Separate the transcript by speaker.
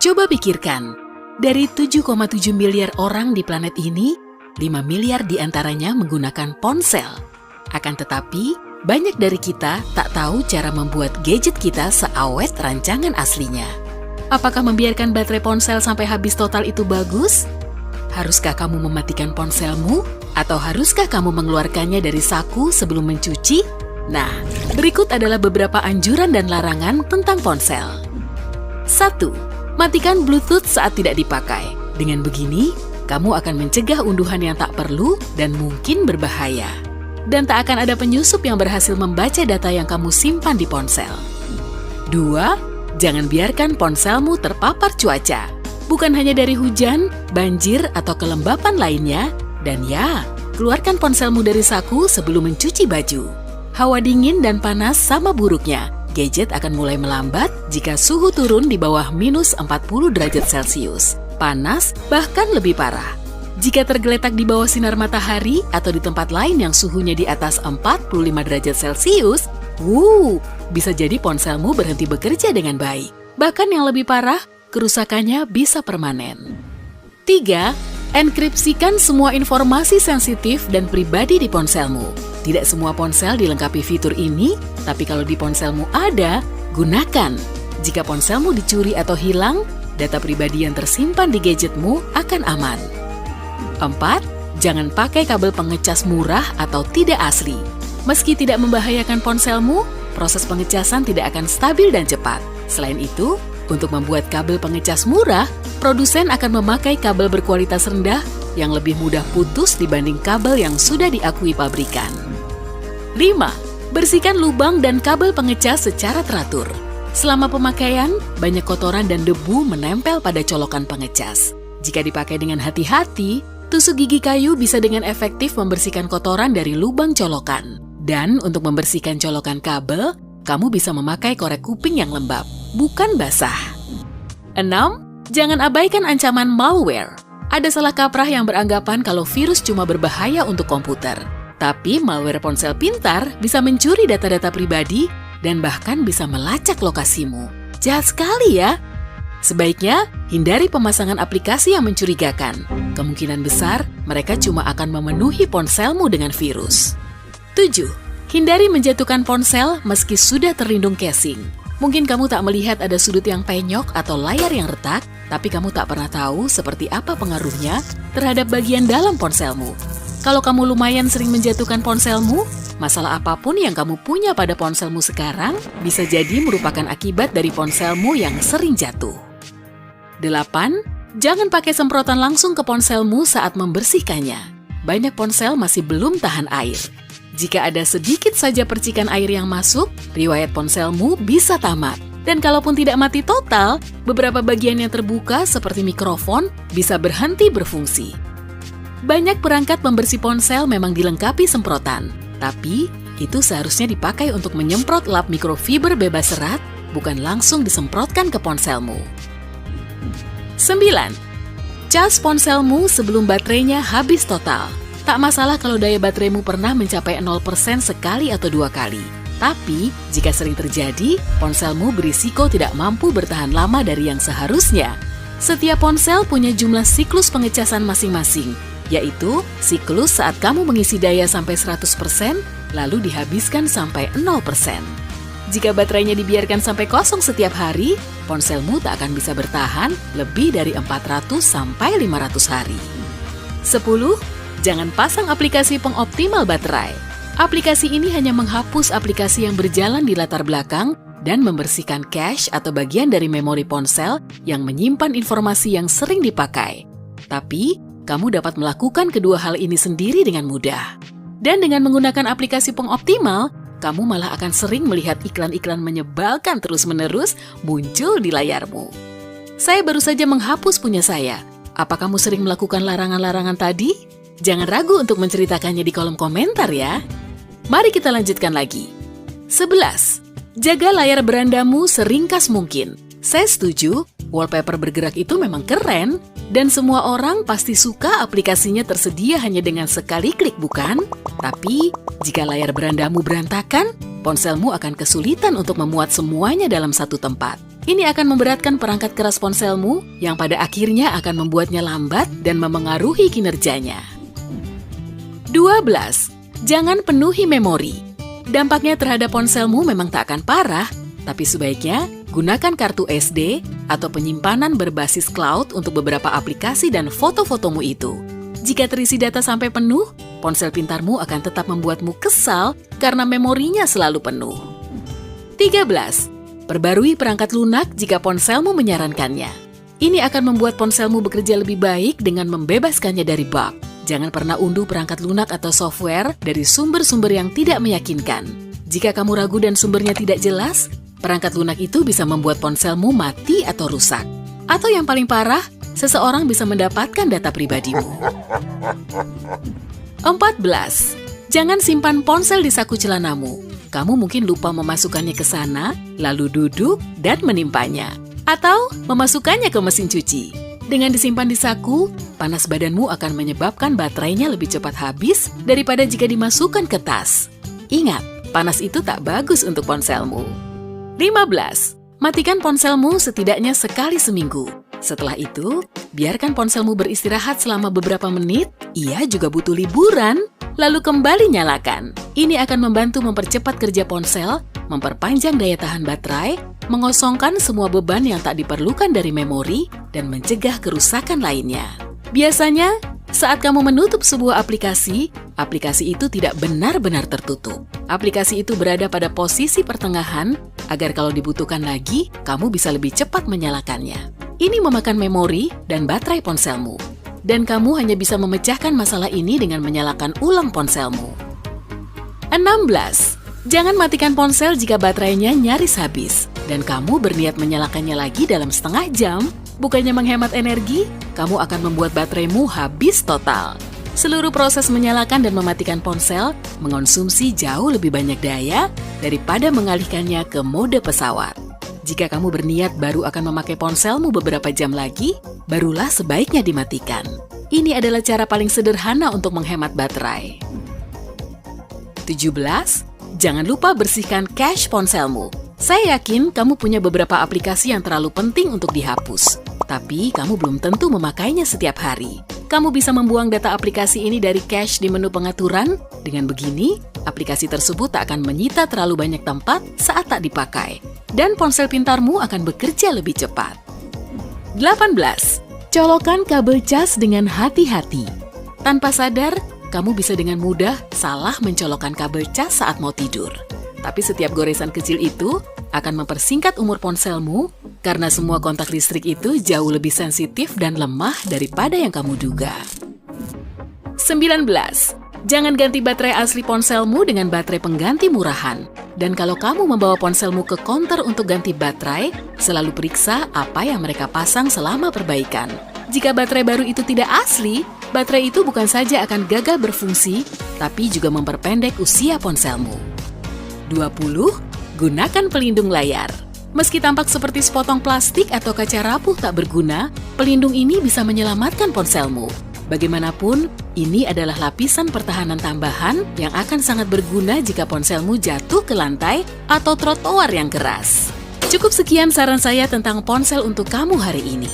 Speaker 1: Coba pikirkan, dari 7,7 miliar orang di planet ini, 5 miliar diantaranya menggunakan ponsel. Akan tetapi, banyak dari kita tak tahu cara membuat gadget kita seawet rancangan aslinya. Apakah membiarkan baterai ponsel sampai habis total itu bagus? Haruskah kamu mematikan ponselmu? Atau haruskah kamu mengeluarkannya dari saku sebelum mencuci? Nah, berikut adalah beberapa anjuran dan larangan tentang ponsel. 1. Matikan Bluetooth saat tidak dipakai. Dengan begini, kamu akan mencegah unduhan yang tak perlu dan mungkin berbahaya. Dan tak akan ada penyusup yang berhasil membaca data yang kamu simpan di ponsel. 2. Jangan biarkan ponselmu terpapar cuaca. Bukan hanya dari hujan, banjir, atau kelembapan lainnya. Dan ya, keluarkan ponselmu dari saku sebelum mencuci baju. Hawa dingin dan panas sama buruknya. Gadget akan mulai melambat jika suhu turun di bawah minus 40 derajat Celcius. Panas bahkan lebih parah. Jika tergeletak di bawah sinar matahari atau di tempat lain yang suhunya di atas 45 derajat Celcius, bisa jadi ponselmu berhenti bekerja dengan baik. Bahkan yang lebih parah, kerusakannya bisa permanen. 3. Enkripsikan semua informasi sensitif dan pribadi di ponselmu. Tidak semua ponsel dilengkapi fitur ini, tapi kalau di ponselmu ada, gunakan. Jika ponselmu dicuri atau hilang, data pribadi yang tersimpan di gadgetmu akan aman. 4. Jangan pakai kabel pengecas murah atau tidak asli. Meski tidak membahayakan ponselmu, proses pengecasan tidak akan stabil dan cepat. Selain itu, untuk membuat kabel pengecas murah, produsen akan memakai kabel berkualitas rendah yang lebih mudah putus dibanding kabel yang sudah diakui pabrikan. 5. Bersihkan lubang dan kabel pengecas secara teratur. Selama pemakaian, banyak kotoran dan debu menempel pada colokan pengecas. Jika dipakai dengan hati-hati, tusuk gigi kayu bisa dengan efektif membersihkan kotoran dari lubang colokan. Dan untuk membersihkan colokan kabel, kamu bisa memakai korek kuping yang lembab, bukan basah. 6. Jangan abaikan ancaman malware. Ada salah kaprah yang beranggapan kalau virus cuma berbahaya untuk komputer. Tapi malware ponsel pintar bisa mencuri data-data pribadi dan bahkan bisa melacak lokasimu. Jahat sekali ya! Sebaiknya, hindari pemasangan aplikasi yang mencurigakan. Kemungkinan besar, mereka cuma akan memenuhi ponselmu dengan virus. 7. Hindari menjatuhkan ponsel meski sudah terlindung casing. Mungkin kamu tak melihat ada sudut yang penyok atau layar yang retak, tapi kamu tak pernah tahu seperti apa pengaruhnya terhadap bagian dalam ponselmu. Kalau kamu lumayan sering menjatuhkan ponselmu, masalah apapun yang kamu punya pada ponselmu sekarang bisa jadi merupakan akibat dari ponselmu yang sering jatuh. 8. Jangan pakai semprotan langsung ke ponselmu saat membersihkannya. Banyak ponsel masih belum tahan air. Jika ada sedikit saja percikan air yang masuk, riwayat ponselmu bisa tamat. Dan kalaupun tidak mati total, beberapa bagian yang terbuka seperti mikrofon bisa berhenti berfungsi. Banyak perangkat pembersih ponsel memang dilengkapi semprotan, tapi itu seharusnya dipakai untuk menyemprot lap mikrofiber bebas serat, bukan langsung disemprotkan ke ponselmu. 9. Cas ponselmu sebelum baterainya habis total. Tak masalah kalau daya bateraimu pernah mencapai 0% sekali atau 2 kali. Tapi, jika sering terjadi, ponselmu berisiko tidak mampu bertahan lama dari yang seharusnya. Setiap ponsel punya jumlah siklus pengecasan masing-masing, yaitu siklus saat kamu mengisi daya sampai 100%, lalu dihabiskan sampai 0%. Jika baterainya dibiarkan sampai kosong setiap hari, ponselmu tak akan bisa bertahan lebih dari 400 sampai 500 hari. 10. Jangan pasang aplikasi pengoptimal baterai. Aplikasi ini hanya menghapus aplikasi yang berjalan di latar belakang dan membersihkan cache atau bagian dari memori ponsel yang menyimpan informasi yang sering dipakai. Tapi, kamu dapat melakukan kedua hal ini sendiri dengan mudah. Dan dengan menggunakan aplikasi pengoptimal, kamu malah akan sering melihat iklan-iklan menyebalkan terus-menerus muncul di layarmu. Saya baru saja menghapus punya saya. Apa kamu sering melakukan larangan-larangan tadi? Jangan ragu untuk menceritakannya di kolom komentar ya. Mari kita lanjutkan lagi. 11. Jaga layar berandamu seringkas mungkin. Saya setuju, wallpaper bergerak itu memang keren, dan semua orang pasti suka aplikasinya tersedia hanya dengan sekali klik, bukan? Tapi, jika layar berandamu berantakan, ponselmu akan kesulitan untuk memuat semuanya dalam satu tempat. Ini akan memberatkan perangkat keras ponselmu yang pada akhirnya akan membuatnya lambat dan memengaruhi kinerjanya. 12. Jangan penuhi memori. Dampaknya terhadap ponselmu memang tak akan parah, tapi sebaiknya gunakan kartu SD atau penyimpanan berbasis cloud untuk beberapa aplikasi dan foto-fotomu itu. Jika terisi data sampai penuh, ponsel pintarmu akan tetap membuatmu kesal karena memorinya selalu penuh. 13. Perbarui perangkat lunak jika ponselmu menyarankannya. Ini akan membuat ponselmu bekerja lebih baik dengan membebaskannya dari bug. Jangan pernah unduh perangkat lunak atau software dari sumber-sumber yang tidak meyakinkan. Jika kamu ragu dan sumbernya tidak jelas, perangkat lunak itu bisa membuat ponselmu mati atau rusak. Atau yang paling parah, seseorang bisa mendapatkan data pribadimu. 14. Jangan simpan ponsel di saku celanamu. Kamu mungkin lupa memasukkannya ke sana, lalu duduk dan menimpanya. Atau memasukkannya ke mesin cuci. Dengan disimpan di saku, panas badanmu akan menyebabkan baterainya lebih cepat habis daripada jika dimasukkan ke tas. Ingat, panas itu tak bagus untuk ponselmu. 15. Matikan ponselmu setidaknya sekali seminggu. Setelah itu, biarkan ponselmu beristirahat selama beberapa menit. Ia juga butuh liburan, lalu kembali nyalakan. Ini akan membantu mempercepat kerja ponsel, memperpanjang daya tahan baterai, mengosongkan semua beban yang tak diperlukan dari memori, dan mencegah kerusakan lainnya. Biasanya, saat kamu menutup sebuah aplikasi, aplikasi itu tidak benar-benar tertutup. Aplikasi itu berada pada posisi pertengahan, agar kalau dibutuhkan lagi, kamu bisa lebih cepat menyalakannya. Ini memakan memori dan baterai ponselmu. Dan kamu hanya bisa memecahkan masalah ini dengan menyalakan ulang ponselmu. 16. Jangan matikan ponsel jika baterainya nyaris habis, dan kamu berniat menyalakannya lagi dalam setengah jam. Bukannya menghemat energi, kamu akan membuat bateraimu habis total. Seluruh proses menyalakan dan mematikan ponsel mengonsumsi jauh lebih banyak daya daripada mengalihkannya ke mode pesawat. Jika kamu berniat baru akan memakai ponselmu beberapa jam lagi, barulah sebaiknya dimatikan. Ini adalah cara paling sederhana untuk menghemat baterai. 17. Jangan lupa bersihkan cache ponselmu. Saya yakin kamu punya beberapa aplikasi yang terlalu penting untuk dihapus, tapi kamu belum tentu memakainya setiap hari. Kamu bisa membuang data aplikasi ini dari cache di menu pengaturan. Dengan begini, aplikasi tersebut tak akan menyita terlalu banyak tempat saat tak dipakai, dan ponsel pintarmu akan bekerja lebih cepat. 18. Colokan kabel cas dengan hati-hati. Tanpa sadar, kamu bisa dengan mudah salah mencolokkan kabel cas saat mau tidur. Tapi setiap goresan kecil itu akan mempersingkat umur ponselmu karena semua kontak listrik itu jauh lebih sensitif dan lemah daripada yang kamu duga. 19. Jangan ganti baterai asli ponselmu dengan baterai pengganti murahan. Dan kalau kamu membawa ponselmu ke konter untuk ganti baterai, selalu periksa apa yang mereka pasang selama perbaikan. Jika baterai baru itu tidak asli, baterai itu bukan saja akan gagal berfungsi, tapi juga memperpendek usia ponselmu. 20. Gunakan pelindung layar. Meski tampak seperti sepotong plastik atau kaca rapuh tak berguna, pelindung ini bisa menyelamatkan ponselmu. Bagaimanapun, ini adalah lapisan pertahanan tambahan yang akan sangat berguna jika ponselmu jatuh ke lantai atau trotoar yang keras. Cukup sekian saran saya tentang ponsel untuk kamu hari ini.